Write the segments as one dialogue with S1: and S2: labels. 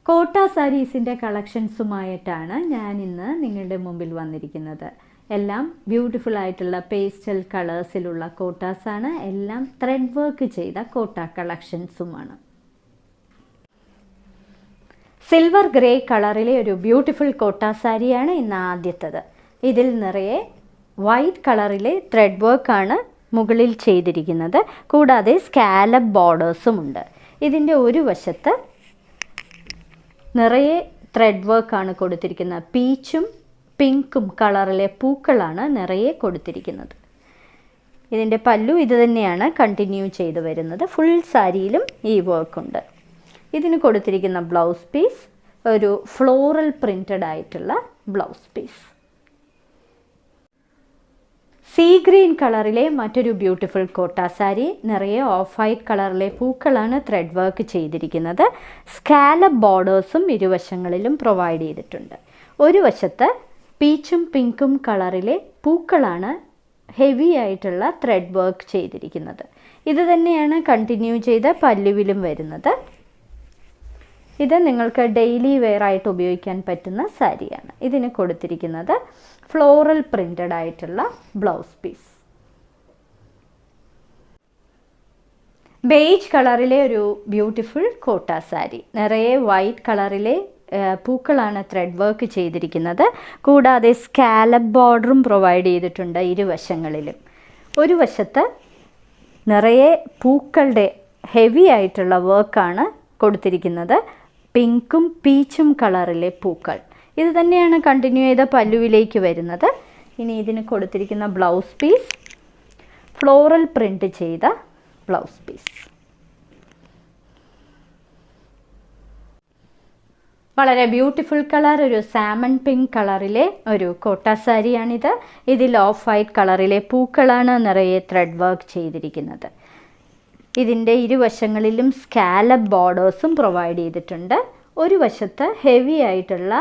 S1: കോട്ട സാരീസിൻ്റെ കളക്ഷൻസുമായിട്ടാണ് ഞാൻ ഇന്ന് നിങ്ങളുടെ മുമ്പിൽ വന്നിരിക്കുന്നത്. എല്ലാം ബ്യൂട്ടിഫുൾ ആയിട്ടുള്ള പേസ്റ്റൽ കളേഴ്സിലുള്ള കോട്ടാസാണ്. എല്ലാം ത്രെഡ് വർക്ക് ചെയ്ത കോട്ട കളക്ഷൻസുമാണ്. സിൽവർ ഗ്രേ കളറിലെ ഒരു ബ്യൂട്ടിഫുൾ കോട്ട സാരിയാണ് ഇന്ന് ആദ്യത്തേത്. ഇതിൽ നിറയെ വൈറ്റ് കളറിലെ ത്രെഡ് വർക്കാണ് മുകളിൽ ചെയ്തിരിക്കുന്നത്. കൂടാതെ സ്കാലപ്പ് ബോർഡേഴ്സും ഉണ്ട്. ഇതിൻ്റെ ഒരു വശത്ത് നിറയെ ത്രെഡ് വർക്കാണ് കൊടുത്തിരിക്കുന്നത്. പീച്ചും പിങ്കും കളറിലെ പൂക്കളാണ് നിറയെ കൊടുത്തിരിക്കുന്നത്. ഇതിൻ്റെ പല്ലു ഇത് തന്നെയാണ് കണ്ടിന്യൂ ചെയ്ത് വരുന്നത്. ഫുൾ സാരിയിലും ഈ വർക്കുണ്ട്. ഇതിന് കൊടുത്തിരിക്കുന്ന ബ്ലൗസ് പീസ് ഒരു ഫ്ലോറൽ പ്രിൻറ്റഡ് ആയിട്ടുള്ള ബ്ലൗസ് പീസ്. സീ ഗ്രീൻ കളറിലെ മറ്റൊരു ബ്യൂട്ടിഫുൾ കോട്ട സാരി. നിറയെ ഓഫ് വൈറ്റ് കളറിലെ പൂക്കളാണ് ത്രെഡ് വർക്ക് ചെയ്തിരിക്കുന്നത്. സ്കാലപ്പ് ബോർഡേഴ്സും ഇരുവശങ്ങളിലും പ്രൊവൈഡ് ചെയ്തിട്ടുണ്ട്. ഒരു വശത്ത് പീച്ചും പിങ്കും കളറിലെ പൂക്കളാണ് ഹെവി ആയിട്ടുള്ള ത്രെഡ് വർക്ക് ചെയ്തിരിക്കുന്നത്. ഇത് തന്നെയാണ് കണ്ടിന്യൂ ചെയ്ത പല്ലുവിലും വരുന്നത്. ഇത് നിങ്ങൾക്ക് ഡെയിലി വെയർ ആയിട്ട് ഉപയോഗിക്കാൻ പറ്റുന്ന സാരിയാണ്. ഇതിന് കൊടുത്തിരിക്കുന്നത് ഫ്ലോറൽ പ്രിൻറ്റഡ് ആയിട്ടുള്ള ബ്ലൗസ് പീസ്. ബേജ് കളറിലെ ഒരു ബ്യൂട്ടിഫുൾ കോട്ട സാരി. നിറയെ വൈറ്റ് കളറിലെ പൂക്കളാണ് ത്രെഡ് വർക്ക് ചെയ്തിരിക്കുന്നത്. കൂടാതെ സ്കാലപ്പ് ബോർഡറും പ്രൊവൈഡ് ചെയ്തിട്ടുണ്ട് ഇരുവശങ്ങളിലും. ഒരു വശത്ത് നിറയെ പൂക്കളുടെ ഹെവി ആയിട്ടുള്ള വർക്കാണ് കൊടുത്തിരിക്കുന്നത്. പിങ്കും പീച്ചും കളറിലെ പൂക്കൾ. ഇത് തന്നെയാണ് കണ്ടിന്യൂ ചെയ്ത പല്ലുവിലേക്ക് വരുന്നത്. ഇനി ഇതിന് കൊടുത്തിരിക്കുന്ന ബ്ലൗസ് പീസ് ഫ്ലോറൽ പ്രിൻറ്റ് ചെയ്ത ബ്ലൗസ് പീസ്. വളരെ ബ്യൂട്ടിഫുൾ കളർ, ഒരു സാമൺ പിങ്ക് കളറിലെ ഒരു കോട്ട സാരിയാണിത്. ഇതിൽ ഓഫ് വൈറ്റ് കളറിലെ പൂക്കളാണ് നിറയെ ത്രെഡ് വർക്ക് ചെയ്തിരിക്കുന്നത്. ഇതിൻ്റെ ഇരുവശങ്ങളിലും സ്കാലപ്പ് ബോർഡേഴ്സും പ്രൊവൈഡ് ചെയ്തിട്ടുണ്ട്. ഒരു വശത്ത് ഹെവി ആയിട്ടുള്ള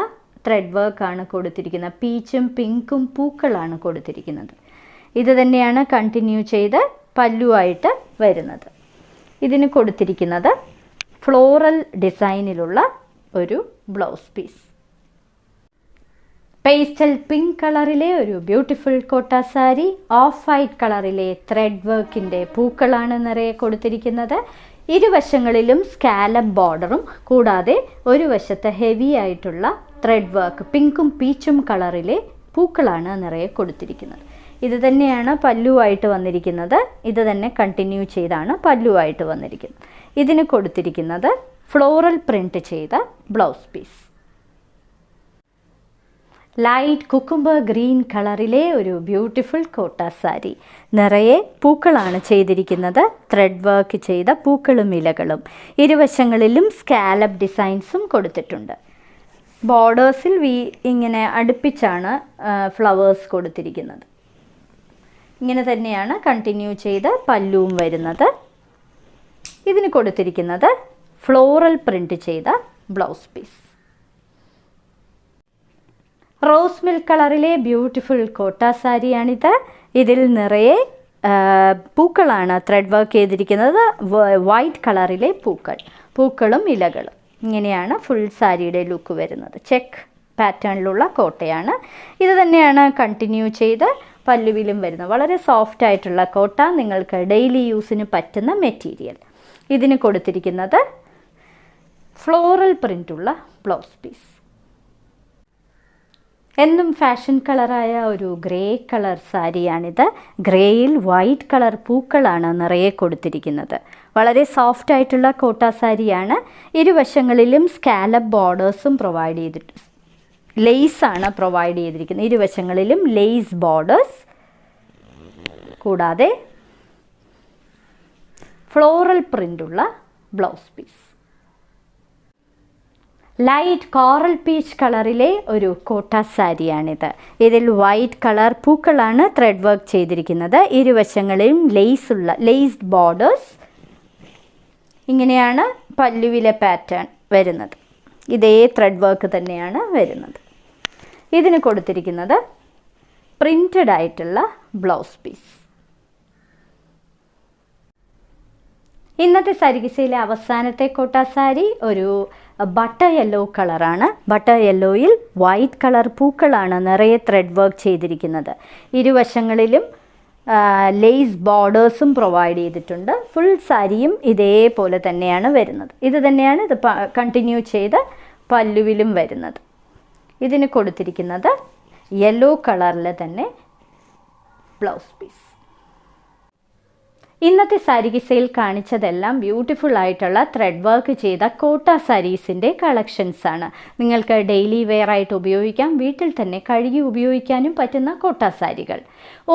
S1: ത്രെഡ് വർക്കാണ് കൊടുത്തിരിക്കുന്നത്. പീച്ചും പിങ്കും പൂക്കളാണ് കൊടുത്തിരിക്കുന്നത്. ഇത് തന്നെയാണ് കണ്ടിന്യൂ ചെയ്ത് പല്ലുവായിട്ട് വരുന്നത്. ഇതിന് കൊടുത്തിരിക്കുന്നത് ഫ്ലോറൽ ഡിസൈനിലുള്ള ഒരു ബ്ലൗസ് പീസ്. പേസ്റ്റൽ പിങ്ക് കളറിലെ ഒരു ബ്യൂട്ടിഫുൾ കോട്ട സാരി. ഓഫ് വൈറ്റ് കളറിലെ ത്രെഡ് വർക്കിൻ്റെ പൂക്കളാണ് നിറയെ കൊടുത്തിരിക്കുന്നത്. ഇരുവശങ്ങളിലും സ്കാലപ്പ് ബോർഡറും കൂടാതെ ഒരു വശത്ത് ഹെവി ആയിട്ടുള്ള ത്രെഡ് വർക്ക് പിങ്കും പീച്ചും കളറിലെ പൂക്കളാണ് നിറയെ കൊടുത്തിരിക്കുന്നത്. ഇത് തന്നെയാണ് പല്ലുവായിട്ട് വന്നിരിക്കുന്നത്. ഇത് തന്നെ കണ്ടിന്യൂ ചെയ്താണ് പല്ലുവായിട്ട് വന്നിരിക്കുന്നത്. ഇതിന് കൊടുത്തിരിക്കുന്നത് ഫ്ലോറൽ പ്രിൻറ്റ് ചെയ്ത blouse piece. Light cucumber green കളറിലെ ഒരു ബ്യൂട്ടിഫുൾ കോട്ട സാരി. നിറയെ പൂക്കളാണ് ചെയ്തിരിക്കുന്നത്. ത്രെഡ് വർക്ക് ചെയ്ത പൂക്കളും ഇലകളും. ഇരുവശങ്ങളിലും സ്കാലപ്പ് ഡിസൈൻസും കൊടുത്തിട്ടുണ്ട്. ബോർഡേഴ്സിൽ ഇങ്ങനെ അടുപ്പിച്ചാണ് ഫ്ലവേഴ്സ് കൊടുത്തിരിക്കുന്നത്. ഇങ്ങനെ തന്നെയാണ് കണ്ടിന്യൂ ചെയ്ത് പല്ലുവും വരുന്നത്. ഇതിന് കൊടുത്തിരിക്കുന്നത് ഫ്ലോറൽ പ്രിൻറ്റ് ചെയ്ത ബ്ലൗസ് പീസ്. റോസ് മിൽക്ക് കളറിലെ ബ്യൂട്ടിഫുൾ കോട്ട സാരിയാണിത്. ഇതിൽ നിറയെ പൂക്കളാണ് ത്രെഡ് വർക്ക് ചെയ്തിരിക്കുന്നത്. വൈറ്റ് കളറിലെ പൂക്കളും ഇലകളും. ഇങ്ങനെയാണ് ഫുൾ സാരിയുടെ ലുക്ക് വരുന്നത്. ചെക്ക് പാറ്റേണിലുള്ള കോട്ടയാണ്. ഇത് തന്നെയാണ് കണ്ടിന്യൂ ചെയ്ത് പല്ലുവിലും വരുന്നത്. വളരെ സോഫ്റ്റ് ആയിട്ടുള്ള കോട്ട, നിങ്ങൾക്ക് ഡെയിലി യൂസിന് പറ്റുന്ന മെറ്റീരിയൽ. ഇതിന് കൊടുത്തിരിക്കുന്നത് ഫ്ലോറൽ പ്രിൻ്റുള്ള ബ്ലൗസ് പീസ്. എന്നും ഫാഷൻ കളറായ ഒരു ഗ്രേ കളർ സാരിയാണിത്. ഗ്രേയിൽ വൈറ്റ് കളർ പൂക്കളാണ് നിറയെ കൊടുത്തിരിക്കുന്നത്. വളരെ സോഫ്റ്റ് ആയിട്ടുള്ള കോട്ട സാരിയാണ്. ഇരുവശങ്ങളിലും സ്കാലപ്പ് ബോർഡേഴ്സും പ്രൊവൈഡ് ചെയ്തിട്ടുണ്ട്. ലേസാണ് പ്രൊവൈഡ് ചെയ്തിരിക്കുന്നത്. ഇരുവശങ്ങളിലും ലേസ് ബോർഡേഴ്സ് കൂടാതെ ഫ്ലോറൽ പ്രിൻ്റുള്ള blouse piece. Light coral peach കളറിലെ ഒരു കോട്ട സാരിയാണിത്. ഇതിൽ വൈറ്റ് കളർ പൂക്കളാണ് ത്രെഡ് വർക്ക് ചെയ്തിരിക്കുന്നത്. ഇരുവശങ്ങളിലും ലേസ്ഡ് ബോർഡേഴ്സ്. ഇങ്ങനെയാണ് പല്ലുവിലെ പാറ്റേൺ വരുന്നത്. ഇതേ ത്രെഡ് വർക്ക് തന്നെയാണ് വരുന്നത്. ഇതിന് കൊടുത്തിരിക്കുന്നത് പ്രിൻറ്റഡ് ആയിട്ടുള്ള ബ്ലൗസ് പീസ്. ഇന്നത്തെ സാരികിസയിലെ അവസാനത്തെ കോട്ട സാരി ഒരു ബട്ടർ യെല്ലോ കളറാണ്. ബട്ടർ യെല്ലോയിൽ വൈറ്റ് കളർ പൂക്കളാണ് നിറയെ ത്രെഡ് വർക്ക് ചെയ്തിരിക്കുന്നത്. ഇരുവശങ്ങളിലും ലേസ് ബോർഡേഴ്സും പ്രൊവൈഡ് ചെയ്തിട്ടുണ്ട്. ഫുൾ സാരിയും ഇതേപോലെ തന്നെയാണ് വരുന്നത്. ഇത് തന്നെയാണ് ഇത് കണ്ടിന്യൂ ചെയ്ത് പല്ലുവിലും വരുന്നത്. ഇതിന് കൊടുത്തിരിക്കുന്നത് യെല്ലോ കളറിൽ തന്നെ ബ്ലൗസ് പീസ്. ഇന്നത്തെ സാരികിസയിൽ കാണിച്ചതെല്ലാം ബ്യൂട്ടിഫുൾ ആയിട്ടുള്ള ത്രെഡ് വർക്ക് ചെയ്ത കോട്ട സാരീസിൻ്റെ കളക്ഷൻസ് ആണ്. നിങ്ങൾക്ക് ഡെയിലി വെയർ ആയിട്ട് ഉപയോഗിക്കാം, വീട്ടിൽ തന്നെ കഴുകി ഉപയോഗിക്കാനും പറ്റുന്ന കോട്ട സാരികൾ.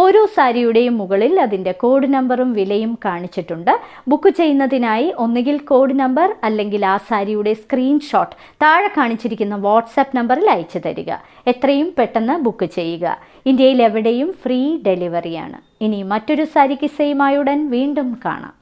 S1: ഓരോ സാരിയുടെയും മുകളിൽ അതിൻ്റെ കോഡ് നമ്പറും വിലയും കാണിച്ചിട്ടുണ്ട്. ബുക്ക് ചെയ്യുന്നതിനായി ഒന്നുകിൽ കോഡ് നമ്പർ അല്ലെങ്കിൽ ആ സാരിയുടെ സ്ക്രീൻഷോട്ട് താഴെ കാണിച്ചിരിക്കുന്ന വാട്സാപ്പ് നമ്പറിൽ അയച്ചു തരിക. എത്രയും പെട്ടെന്ന് ബുക്ക് ചെയ്യുക. ഇന്ത്യയിൽ എവിടെയും ഫ്രീ ഡെലിവറിയാണ്. ഇനി മറ്റൊരു സാരികിസയുമായി ഉടൻ വീണ്ടും കാണാം.